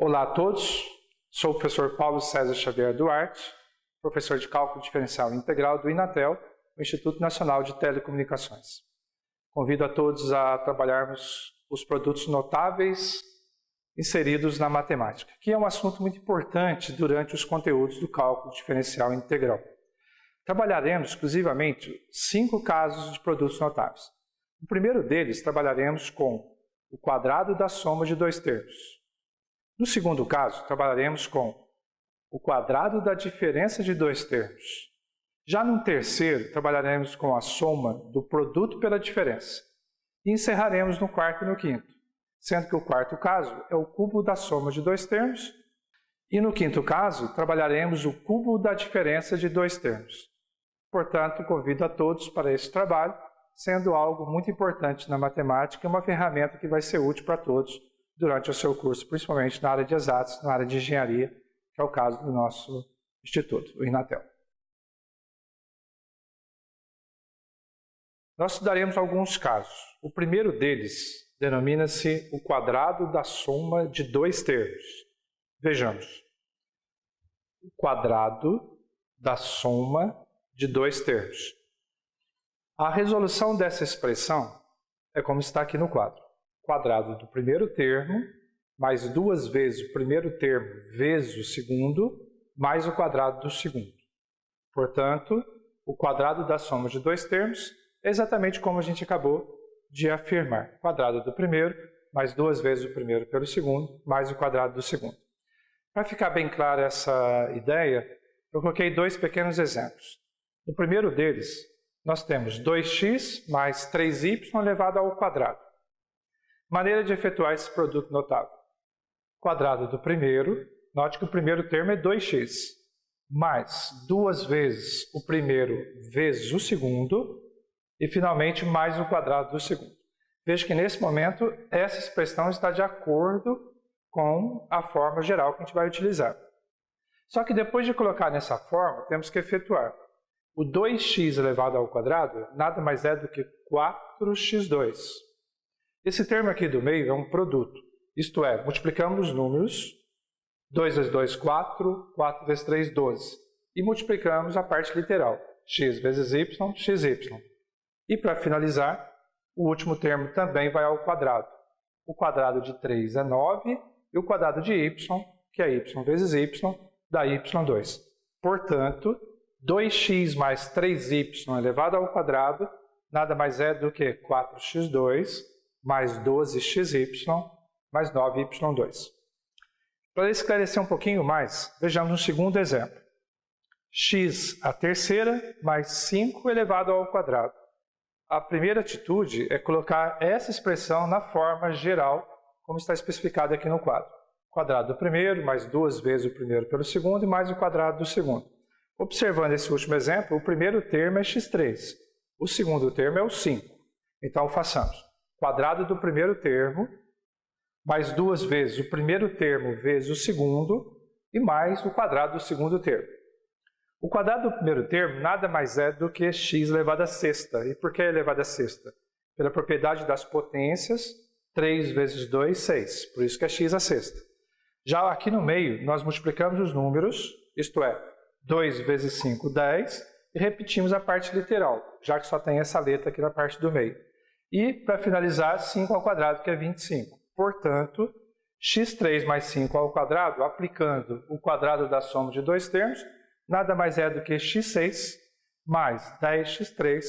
Olá a todos, sou o professor Paulo César Xavier Duarte, professor de Cálculo Diferencial Integral do INATEL, o Instituto Nacional de Telecomunicações. Convido a todos a trabalharmos os produtos notáveis inseridos na matemática, que é um assunto muito importante durante os conteúdos do Cálculo Diferencial Integral. Trabalharemos exclusivamente 5 casos de produtos notáveis. No primeiro deles, trabalharemos com o quadrado da soma de 2 termos. No segundo caso, trabalharemos com o quadrado da diferença de 2 termos. Já no terceiro, trabalharemos com a soma do produto pela diferença. E encerraremos no quarto e no quinto, sendo que o quarto caso é o cubo da soma de 2 termos. E no quinto caso, trabalharemos o cubo da diferença de 2 termos. Portanto, convido a todos para esse trabalho, sendo algo muito importante na matemática e uma ferramenta que vai ser útil para todos durante o seu curso, principalmente na área de exatos, na área de engenharia, que é o caso do nosso instituto, o INATEL. Nós estudaremos alguns casos. O primeiro deles denomina-se o quadrado da soma de 2 termos. Vejamos. O quadrado da soma de 2 termos. A resolução dessa expressão é como está aqui no quadro. Quadrado do primeiro termo, mais 2 vezes o primeiro termo vezes o segundo, mais o quadrado do segundo. Portanto, o quadrado da soma de 2 termos é exatamente como a gente acabou de afirmar. Quadrado do primeiro, mais 2 vezes o primeiro pelo segundo, mais o quadrado do segundo. Para ficar bem clara essa ideia, eu coloquei 2 pequenos exemplos. No primeiro deles, nós temos 2x mais 3y elevado ao quadrado. Maneira de efetuar esse produto notável. Quadrado do primeiro, note que o primeiro termo é 2x, mais 2 vezes o primeiro vezes o segundo, e finalmente mais o quadrado do segundo. Veja que nesse momento essa expressão está de acordo com a forma geral que a gente vai utilizar. Só que depois de colocar nessa forma, temos que efetuar. O 2x elevado ao quadrado nada mais é do que 4x2. Esse termo aqui do meio é um produto, isto é, multiplicamos os números, 2 vezes 2, 4, 4 vezes 3, 12. E multiplicamos a parte literal, x vezes y, xy. E para finalizar, o último termo também vai ao quadrado. O quadrado de 3 é 9 e o quadrado de y, que é y vezes y, dá y2. Portanto, 2x mais 3y elevado ao quadrado nada mais é do que 4x2 mais 12xy mais 9y2. Para esclarecer um pouquinho mais, vejamos um segundo exemplo. X à terceira mais 5 elevado ao quadrado. A primeira atitude é colocar essa expressão na forma geral, como está especificado aqui no quadro. Quadrado do primeiro, mais 2 vezes o primeiro pelo segundo, e mais o quadrado do segundo. Observando esse último exemplo, o primeiro termo é x3, o segundo termo é o 5. Então, façamos. Quadrado do primeiro termo, mais 2 vezes o primeiro termo vezes o segundo, e mais o quadrado do segundo termo. O quadrado do primeiro termo nada mais é do que x elevado à sexta. E por que elevado à sexta? Pela propriedade das potências, 3 vezes 2, 6. Por isso que é x à sexta. Já aqui no meio, nós multiplicamos os números, isto é, 2 vezes 5, 10, e repetimos a parte literal, já que só tem essa letra aqui na parte do meio. E, para finalizar, 5 ao quadrado, que é 25. Portanto, x3 mais 5 ao quadrado, aplicando o quadrado da soma de 2 termos, nada mais é do que x6 mais 10x3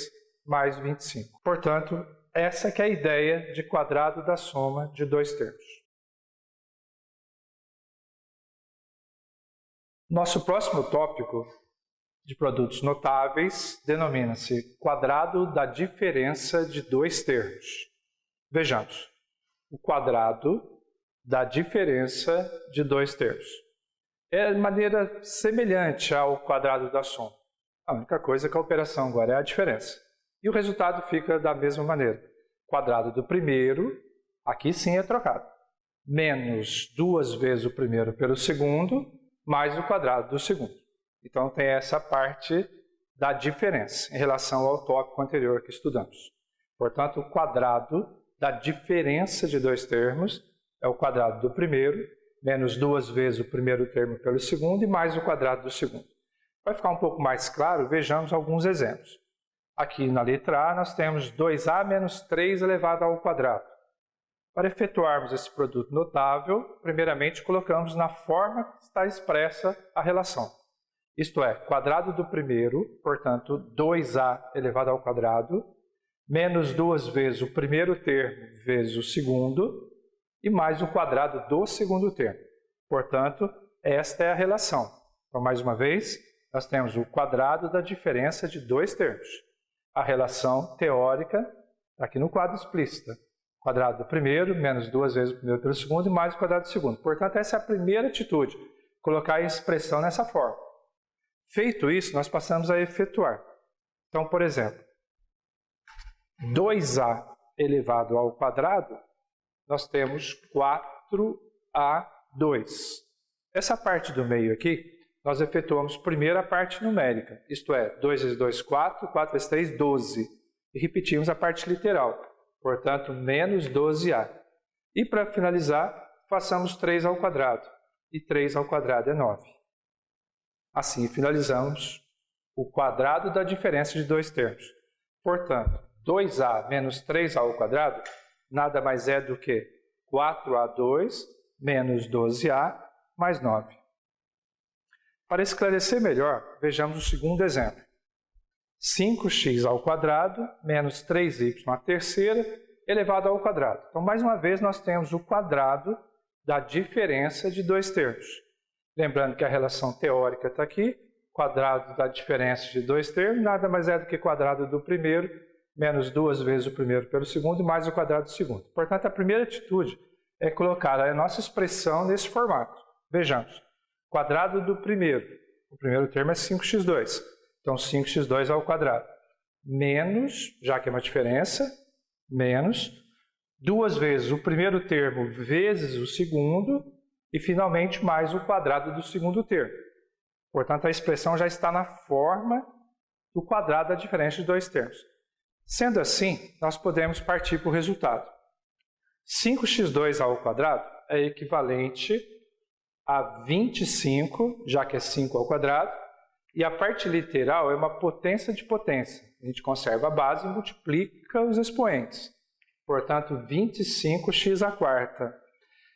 mais 25. Portanto, essa que é a ideia de quadrado da soma de 2 termos. Nosso próximo tópico de produtos notáveis denomina-se quadrado da diferença de 2 termos. Vejamos, o quadrado da diferença de 2 termos. É de maneira semelhante ao quadrado da soma. A única coisa é que a operação agora é a diferença. E o resultado fica da mesma maneira. Quadrado do primeiro, aqui sim é trocado. Menos 2 vezes o primeiro pelo segundo, mais o quadrado do segundo. Então tem essa parte da diferença em relação ao tópico anterior que estudamos. Portanto, o quadrado da diferença de 2 termos é o quadrado do primeiro, menos 2 vezes o primeiro termo pelo segundo e mais o quadrado do segundo. Para ficar um pouco mais claro, vejamos alguns exemplos. Aqui na letra A nós temos 2A menos 3 elevado ao quadrado. Para efetuarmos esse produto notável, primeiramente colocamos na forma que está expressa a relação. Isto é, quadrado do primeiro, portanto 2A elevado ao quadrado, menos 2 vezes o primeiro termo vezes o segundo, e mais o quadrado do segundo termo. Portanto, esta é a relação. Então, mais uma vez, nós temos o quadrado da diferença de dois termos. A relação teórica está aqui no quadro explícita. Quadrado do primeiro, menos 2 vezes o primeiro pelo segundo, e mais o quadrado do segundo. Portanto, essa é a primeira atitude, colocar a expressão nessa forma. Feito isso, nós passamos a efetuar. Então, por exemplo, 2A elevado ao quadrado, nós temos 4A2. Essa parte do meio aqui, nós efetuamos primeiro a parte numérica, isto é, 2 vezes 2, 4, 4 vezes 3, 12. E repetimos a parte literal, portanto, menos 12A. E para finalizar, façamos 3 ao quadrado, e 3 ao quadrado é 9. Assim, finalizamos o quadrado da diferença de dois termos. Portanto, 2A menos 3A ao quadrado nada mais é do que 4A2 menos 12A mais 9. Para esclarecer melhor, vejamos o segundo exemplo. 5x ao quadrado menos 3y à terceira elevado ao quadrado. Então, mais uma vez, nós temos o quadrado da diferença de dois termos. Lembrando que a relação teórica está aqui, quadrado da diferença de dois termos, nada mais é do que quadrado do primeiro, menos 2 vezes o primeiro pelo segundo, mais o quadrado do segundo. Portanto, a primeira atitude é colocar a nossa expressão nesse formato. Vejamos, quadrado do primeiro, o primeiro termo é 5x2, então 5x2 ao quadrado, menos, já que é uma diferença, menos 2 vezes o primeiro termo vezes o segundo, e finalmente mais o quadrado do segundo termo. Portanto, a expressão já está na forma do quadrado da diferença de dois termos. Sendo assim, nós podemos partir para o resultado. 5x2 ao quadrado é equivalente a 25, já que é 5 ao quadrado, e a parte literal é uma potência de potência. A gente conserva a base e multiplica os expoentes. Portanto, 25x à quarta.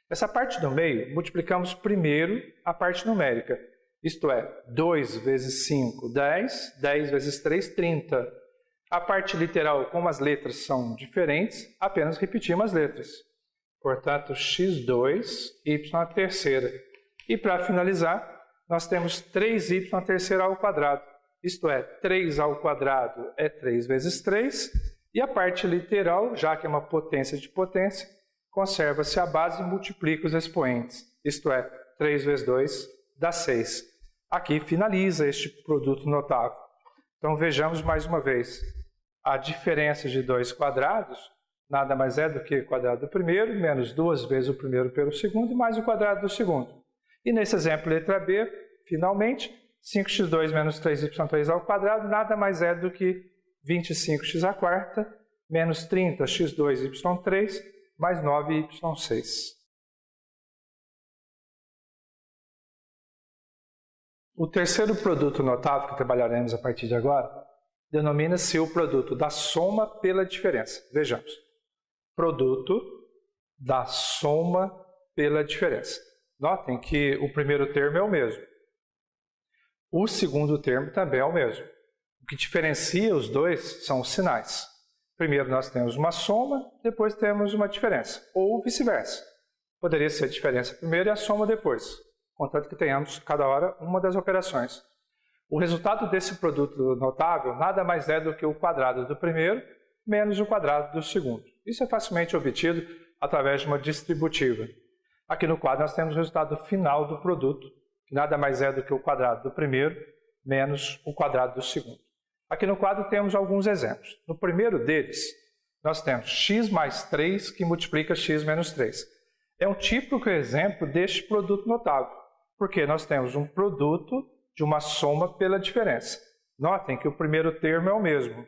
Essa parte do meio, multiplicamos primeiro a parte numérica. Isto é, 2 vezes 5, 10, 10 vezes 3, 30. A parte literal, como as letras são diferentes, apenas repetimos as letras. Portanto, x2, y à terceira. E para finalizar, nós temos 3y à terceira ao quadrado. Isto é, 3 ao quadrado é 3 vezes 3. E a parte literal, já que é uma potência de potência, conserva-se a base e multiplica os expoentes. Isto é, 3 vezes 2 dá 6. Aqui finaliza este produto notável. Então vejamos mais uma vez. A diferença de dois quadrados nada mais é do que o quadrado do primeiro, menos 2 vezes o primeiro pelo segundo, e mais o quadrado do segundo. E nesse exemplo, letra B, finalmente, 5x2 menos 3y3 ao quadrado nada mais é do que 25x à quarta, menos 30x2y3, mais 9y6. O terceiro produto notável que trabalharemos a partir de agora denomina-se o produto da soma pela diferença. Vejamos. Produto da soma pela diferença. Notem que o primeiro termo é o mesmo. O segundo termo também é o mesmo. O que diferencia os dois são os sinais. Primeiro nós temos uma soma, depois temos uma diferença. Ou vice-versa. Poderia ser a diferença primeiro e a soma depois. Contanto que tenhamos cada hora uma das operações. O resultado desse produto notável nada mais é do que o quadrado do primeiro menos o quadrado do segundo. Isso é facilmente obtido através de uma distributiva. Aqui no quadro nós temos o resultado final do produto, que nada mais é do que o quadrado do primeiro menos o quadrado do segundo. Aqui no quadro temos alguns exemplos. No primeiro deles, nós temos x mais 3 que multiplica x menos 3. É um típico exemplo deste produto notável, porque nós temos um produto de uma soma pela diferença. Notem que o primeiro termo é o mesmo.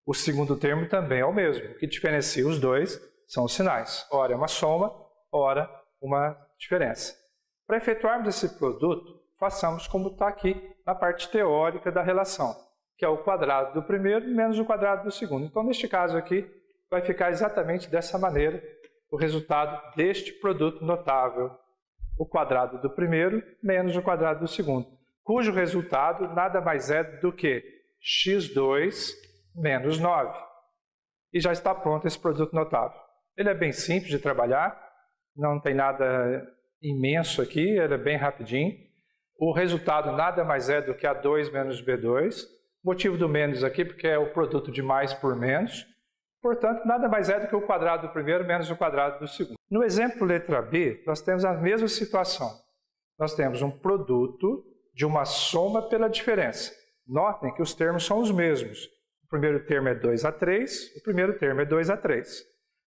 O segundo termo também é o mesmo. O que diferencia os dois são os sinais. Ora é uma soma, ora uma diferença. Para efetuarmos esse produto, façamos como está aqui na parte teórica da relação, que é o quadrado do primeiro menos o quadrado do segundo. Então, neste caso aqui, vai ficar exatamente dessa maneira o resultado deste produto notável, o quadrado do primeiro menos o quadrado do segundo, cujo resultado nada mais é do que x2 menos 9. E já está pronto esse produto notável. Ele é bem simples de trabalhar, não tem nada imenso aqui, ele é bem rapidinho. O resultado nada mais é do que A2 menos B2. Motivo do menos aqui porque é o produto de mais por menos. Portanto, nada mais é do que o quadrado do primeiro menos o quadrado do segundo. No exemplo letra B, nós temos a mesma situação. Nós temos um produto de uma soma pela diferença. Notem que os termos são os mesmos. O primeiro termo é 2A3, o primeiro termo é 2A3.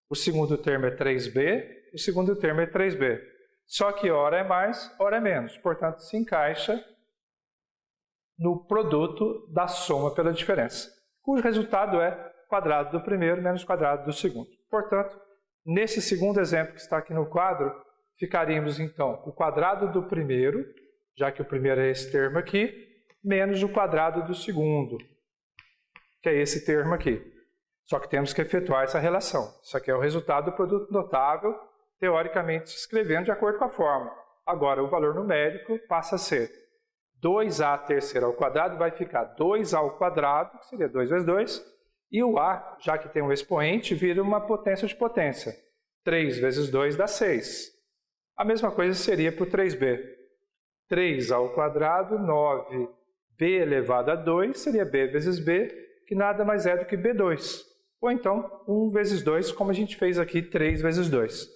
O segundo termo é 3B, o segundo termo é 3B. Só que ora é mais, ora é menos. Portanto, se encaixa no produto da soma pela diferença, cujo resultado é quadrado do primeiro menos quadrado do segundo. Portanto, nesse segundo exemplo que está aqui no quadro, ficaríamos então o quadrado do primeiro, já que o primeiro é esse termo aqui, menos o quadrado do segundo, que é esse termo aqui. Só que temos que efetuar essa relação. Isso aqui é o resultado do produto notável, teoricamente se escrevendo de acordo com a fórmula. Agora, o valor numérico passa a ser 2a terceiro ao quadrado, vai ficar 2a ao quadrado, que seria 2 vezes 2, e o a, já que tem um expoente, vira uma potência de potência. 3 vezes 2 dá 6. A mesma coisa seria para o 3b. 3 ao quadrado, 9b elevado a 2, seria b vezes b, que nada mais é do que b2. Ou então, 1 vezes 2, como a gente fez aqui, 3 vezes 2.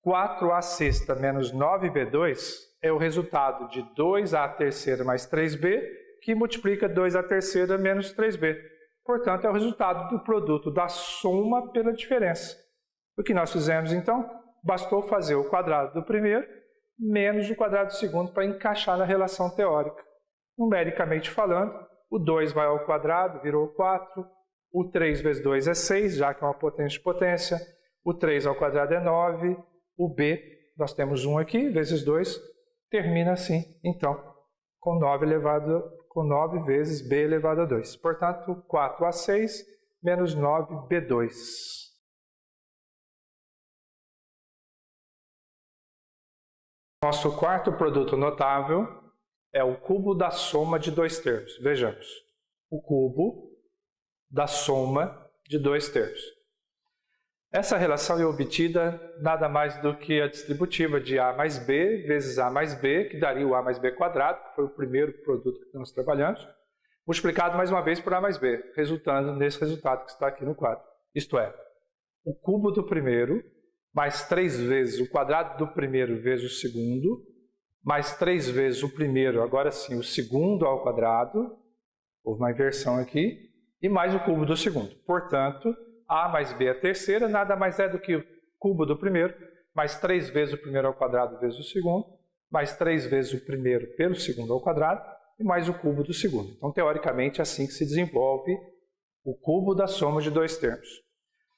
4a sexta menos 9b2 é o resultado de 2a terceira mais 3b, que multiplica 2a terceira menos 3b. Portanto, é o resultado do produto da soma pela diferença. O que nós fizemos, então? Bastou fazer o quadrado do primeiro menos o quadrado do segundo para encaixar na relação teórica. Numericamente falando, o 2 vai ao quadrado, virou 4. O 3 vezes 2 é 6, já que é uma potência de potência. O 3 ao quadrado é 9. O b, nós temos 1 aqui, vezes 2, termina assim, então, com 9 vezes b elevado a 2. Portanto, 4a6 menos 9b2. Nosso quarto produto notável é o cubo da soma de dois termos. Vejamos, o cubo da soma de dois termos. Essa relação é obtida nada mais do que a distributiva de a mais b vezes a mais b, que daria o a mais b quadrado, que foi o primeiro produto que nós trabalhamos, multiplicado mais uma vez por a mais b, resultando nesse resultado que está aqui no quadro. Isto é, o cubo do primeiro mais 3 vezes o quadrado do primeiro vezes o segundo, mais 3 vezes o primeiro, agora sim, o segundo ao quadrado, houve uma inversão aqui, e mais o cubo do segundo. Portanto, a mais b a terceira nada mais é do que o cubo do primeiro, mais 3 vezes o primeiro ao quadrado vezes o segundo, mais 3 vezes o primeiro pelo segundo ao quadrado, e mais o cubo do segundo. Então, teoricamente, é assim que se desenvolve o cubo da soma de dois termos.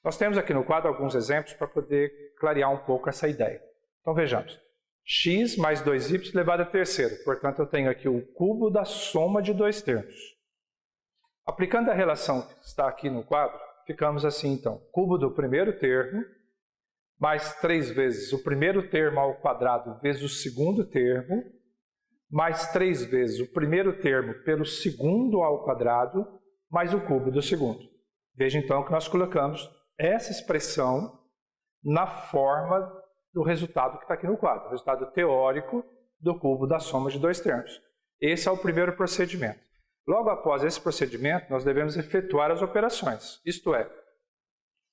Nós temos aqui no quadro alguns exemplos para poder clarear um pouco essa ideia. Então, vejamos. X mais 2y elevado a terceira. Portanto, eu tenho aqui o cubo da soma de dois termos. Aplicando a relação que está aqui no quadro, ficamos assim, então. Cubo do primeiro termo, mais 3 vezes o primeiro termo ao quadrado vezes o segundo termo, mais 3 vezes o primeiro termo pelo segundo ao quadrado, mais o cubo do segundo. Veja, então, que nós colocamos essa expressão na forma do resultado que está aqui no quadro, o resultado teórico do cubo da soma de dois termos. Esse é o primeiro procedimento. Logo após esse procedimento, nós devemos efetuar as operações, isto é,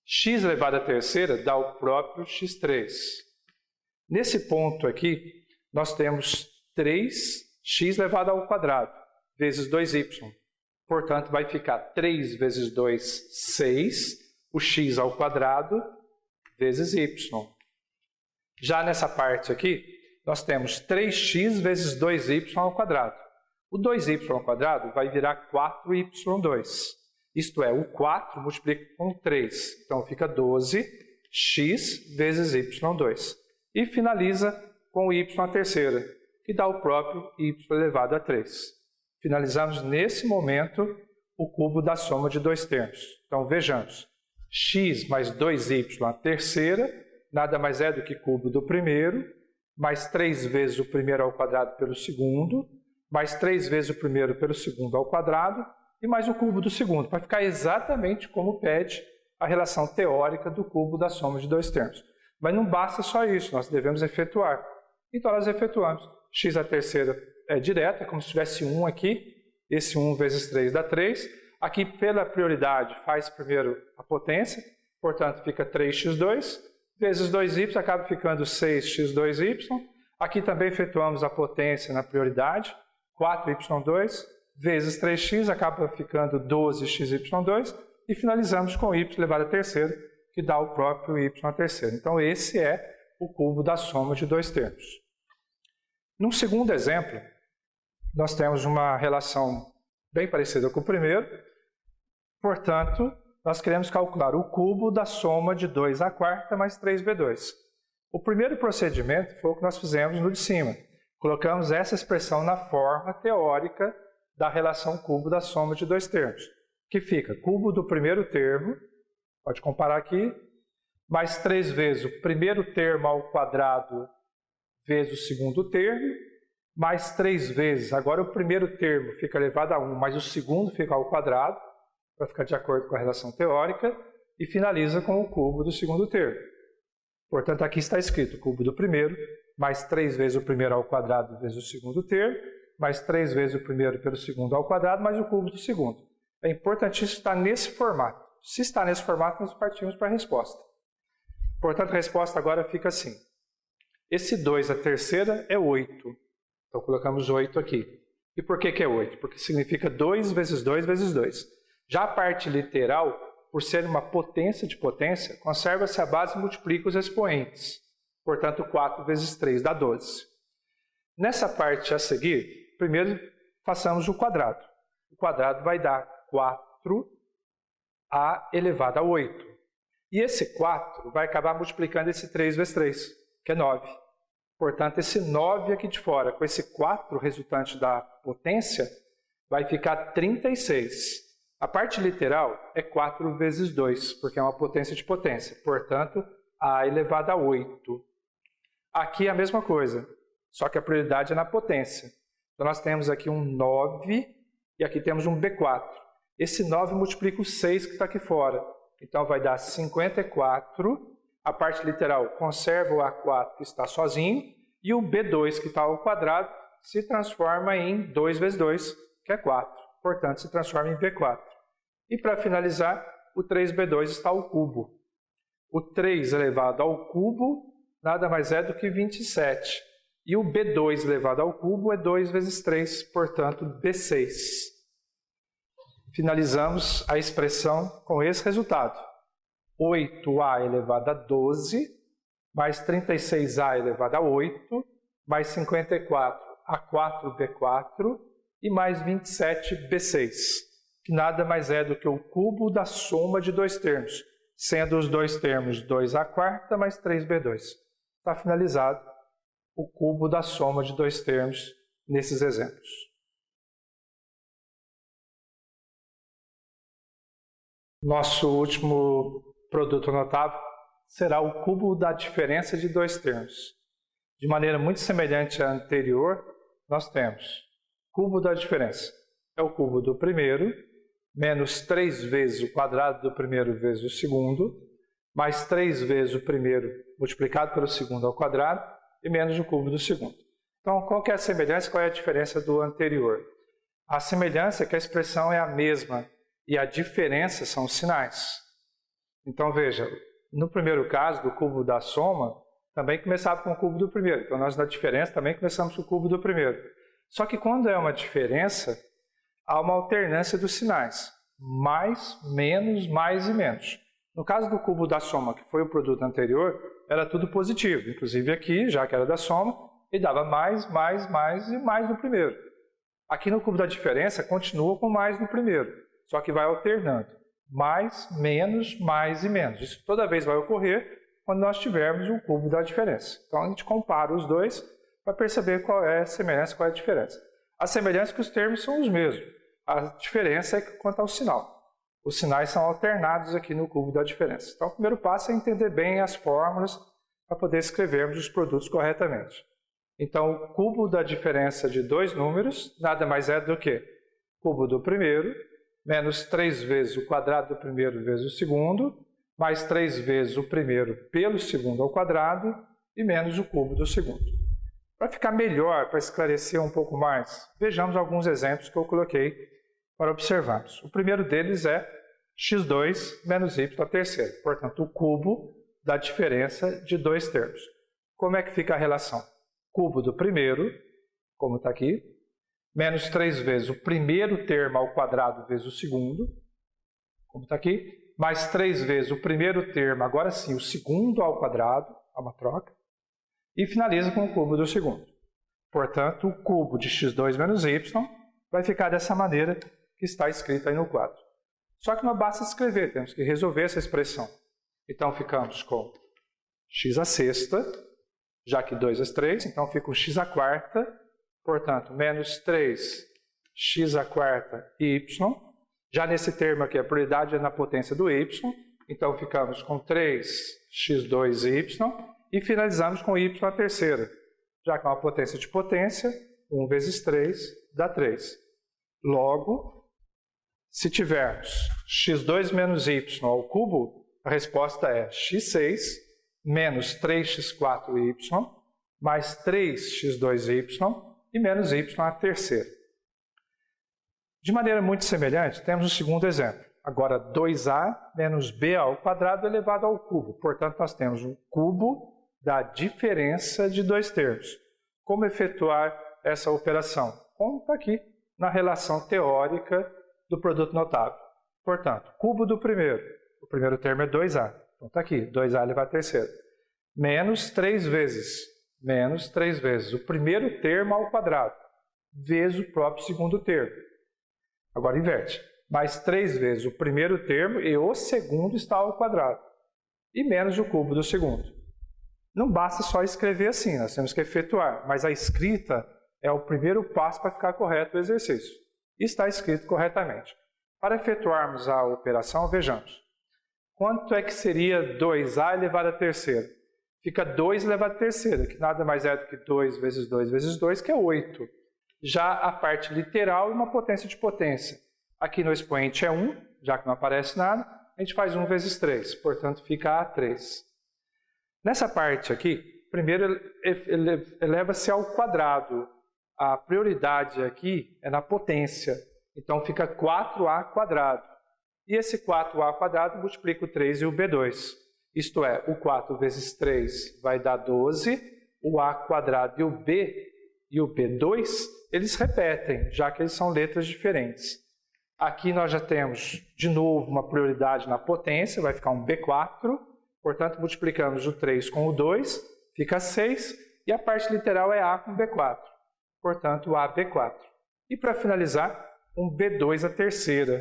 x elevado a terceira dá o próprio x3. Nesse ponto aqui, nós temos 3x elevado ao quadrado, vezes 2y. Portanto, vai ficar 3 vezes 2, 6, o x ao quadrado, vezes y. Já nessa parte aqui, nós temos 3x vezes 2y ao quadrado. O 2y ao quadrado vai virar 4y2. Isto é, o 4 multiplica com 3. Então, fica 12x vezes y2. E finaliza com o y à terceira, que dá o próprio y elevado a 3. Finalizamos nesse momento o cubo da soma de dois termos. Então vejamos, x mais 2y à terceira, nada mais é do que cubo do primeiro, mais 3 vezes o primeiro ao quadrado pelo segundo, mais 3 vezes o primeiro pelo segundo ao quadrado, e mais o cubo do segundo, para ficar exatamente como pede a relação teórica do cubo da soma de dois termos. Mas não basta só isso, nós devemos efetuar. Então nós efetuamos. X à terceira é direto, é como se tivesse 1 aqui, esse 1 vezes 3 dá 3. Aqui, pela prioridade, faz primeiro a potência, portanto fica 3x2, vezes 2y, acaba ficando 6x2y. Aqui também efetuamos a potência na prioridade, 4y2, vezes 3x, acaba ficando 12xy2, e finalizamos com y elevado a terceira, que dá o próprio y à terceira. Então esse é o cubo da soma de dois termos. Num segundo exemplo, nós temos uma relação bem parecida com o primeiro, portanto, nós queremos calcular o cubo da soma de 2α mais 3b2. O primeiro procedimento foi o que nós fizemos no de cima. Colocamos essa expressão na forma teórica da relação cubo da soma de dois termos, que fica cubo do primeiro termo, pode comparar aqui, mais 3 vezes o primeiro termo ao quadrado vezes o segundo termo, mais 3 vezes, agora o primeiro termo fica elevado a 1, mas o segundo fica ao quadrado, para ficar de acordo com a relação teórica, e finaliza com o cubo do segundo termo. Portanto, aqui está escrito cubo do primeiro, mais 3 vezes o primeiro ao quadrado vezes o segundo termo, mais 3 vezes o primeiro pelo segundo ao quadrado, mais o cubo do segundo. É importantíssimo estar nesse formato. Se está nesse formato, nós partimos para a resposta. Portanto, a resposta agora fica assim. Esse 2 à terceira é 8. Então, colocamos 8 aqui. E por que é 8? Porque significa 2 vezes 2 vezes 2. Já a parte literal, por ser uma potência de potência, conserva-se a base e multiplica os expoentes. Portanto, 4 vezes 3 dá 12. Nessa parte a seguir, primeiro façamos o quadrado. O quadrado vai dar 4a elevado a 8. E esse 4 vai acabar multiplicando esse 3 vezes 3, que é 9. Portanto, esse 9 aqui de fora, com esse 4 resultante da potência, vai ficar 36. A parte literal é 4 vezes 2, porque é uma potência de potência. Portanto, a elevado a 8. Aqui é a mesma coisa, só que a prioridade é na potência. Então, nós temos aqui um 9 e aqui temos um B4. Esse 9 multiplica o 6 que está aqui fora. Então, vai dar 54. A parte literal conserva o A4 que está sozinho. E o B2 que está ao quadrado se transforma em 2 vezes 2, que é 4. Portanto, se transforma em B4. E para finalizar, o 3B2 está ao cubo. O 3 elevado ao cubo nada mais é do que 27. E o B2 elevado ao cubo é 2 vezes 3, portanto, B6. Finalizamos a expressão com esse resultado. 8a elevado a 12, mais 36a elevado a 8, mais 54 a 4b4 e mais 27b6, que nada mais é do que o cubo da soma de dois termos, sendo os dois termos 2a² mais 3b2. Está finalizado o cubo da soma de dois termos nesses exemplos. Nosso último produto notável será o cubo da diferença de dois termos. De maneira muito semelhante à anterior, nós temos cubo da diferença. É o cubo do primeiro, menos 3 vezes o quadrado do primeiro vezes o segundo, mais 3 vezes o primeiro multiplicado pelo segundo ao quadrado, e menos o cubo do segundo. Então, qual que é a semelhança e qual é a diferença do anterior? A semelhança é que a expressão é a mesma e a diferença são os sinais. Então, veja, no primeiro caso, do cubo da soma, também começava com o cubo do primeiro. Então, nós na diferença também começamos com o cubo do primeiro. Só que quando é uma diferença, há uma alternância dos sinais. Mais, menos, mais e menos. No caso do cubo da soma, que foi o produto anterior, era tudo positivo. Inclusive aqui, já que era da soma, ele dava mais, mais, mais e mais no primeiro. Aqui no cubo da diferença, continua com mais no primeiro, só que vai alternando. Mais, menos e menos. Isso toda vez vai ocorrer quando nós tivermos o cubo da diferença. Então a gente compara os dois para perceber qual é a semelhança e qual é a diferença. A semelhança é que os termos são os mesmos. A diferença é quanto ao sinal. Os sinais são alternados aqui no cubo da diferença. Então o primeiro passo é entender bem as fórmulas para poder escrevermos os produtos corretamente. Então o cubo da diferença de dois números nada mais é do que cubo do primeiro menos 3 vezes o quadrado do primeiro vezes o segundo, mais 3 vezes o primeiro pelo segundo ao quadrado e menos o cubo do segundo. Para ficar melhor, para esclarecer um pouco mais, vejamos alguns exemplos que eu coloquei para observarmos. O primeiro deles é x2 menos y à terceira, portanto o cubo da diferença de dois termos. Como é que fica a relação? Cubo do primeiro, como está aqui, menos 3 vezes o primeiro termo ao quadrado vezes o segundo, como está aqui, mais 3 vezes o primeiro termo, agora sim, o segundo ao quadrado, há uma troca, e finaliza com o cubo do segundo. Portanto, o cubo de x2 menos y vai ficar dessa maneira que está escrito aí no quadro. Só que não basta escrever, temos que resolver essa expressão. Então, ficamos com x à sexta, já que 2 vezes 3, então fica o x à quarta, portanto, menos 3 x à quarta y. Já nesse termo aqui, a prioridade é na potência do y, então ficamos com 3x2y e finalizamos com y à terceira, já que é uma potência de potência, 1 vezes 3 dá 3. Logo, se tivermos x2 menos y ao cubo, a resposta é x6 menos 3x4y mais 3x2y e menos y à terceira. De maneira muito semelhante, temos o segundo exemplo. Agora, 2a menos b ao quadrado elevado ao cubo. Portanto, nós temos um cubo da diferença de dois termos. Como efetuar essa operação? Como está aqui na relação teórica do produto notável. Portanto, cubo do primeiro. O primeiro termo é 2a. Então está aqui, 2a elevado à terceira. Menos 3 vezes o primeiro termo ao quadrado, vezes o próprio segundo termo. Agora inverte. Mais 3 vezes o primeiro termo e o segundo está ao quadrado. E menos o cubo do segundo. Não basta só escrever assim, nós temos que efetuar. Mas a escrita é o primeiro passo para ficar correto o exercício. E está escrito corretamente. Para efetuarmos a operação, vejamos. Quanto é que seria 2a elevado à terceira? Fica 2 elevado à terceira, que nada mais é do que 2 vezes 2 vezes 2, que é 8. Já a parte literal é uma potência de potência. Aqui no expoente é 1, já que não aparece nada, a gente faz 1 vezes 3, portanto fica A3. Nessa parte aqui, primeiro eleva-se ao quadrado. A prioridade aqui é na potência, então fica 4a quadrado. E esse 4a quadrado multiplica o 3 e o b2. Isto é, o 4 vezes 3 vai dar 12, o a quadrado e o b2, eles repetem, já que eles são letras diferentes. Aqui nós já temos, de novo, uma prioridade na potência, vai ficar um b4, portanto multiplicamos o 3 com o 2, fica 6, e a parte literal é a com b4, portanto ab4. E para finalizar, um b2 à terceira,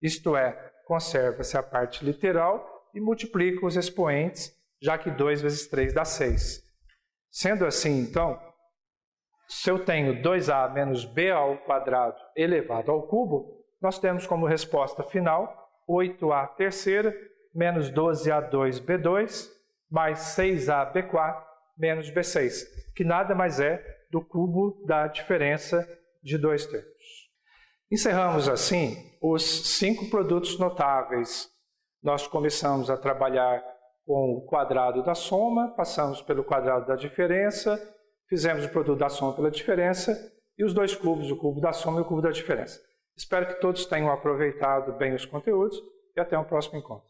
isto é, conserva-se a parte literal e multiplica os expoentes, já que 2 vezes 3 dá 6. Sendo assim, então, se eu tenho 2a menos b ao quadrado elevado ao cubo, nós temos como resposta final 8a terceira menos 12a2b2 mais 6ab4 menos b6, que nada mais é do cubo da diferença de dois termos. Encerramos assim os 5 produtos notáveis. Nós começamos a trabalhar com o quadrado da soma, passamos pelo quadrado da diferença, fizemos o produto da soma pela diferença e os dois cubos, o cubo da soma e o cubo da diferença. Espero que todos tenham aproveitado bem os conteúdos e até o próximo encontro.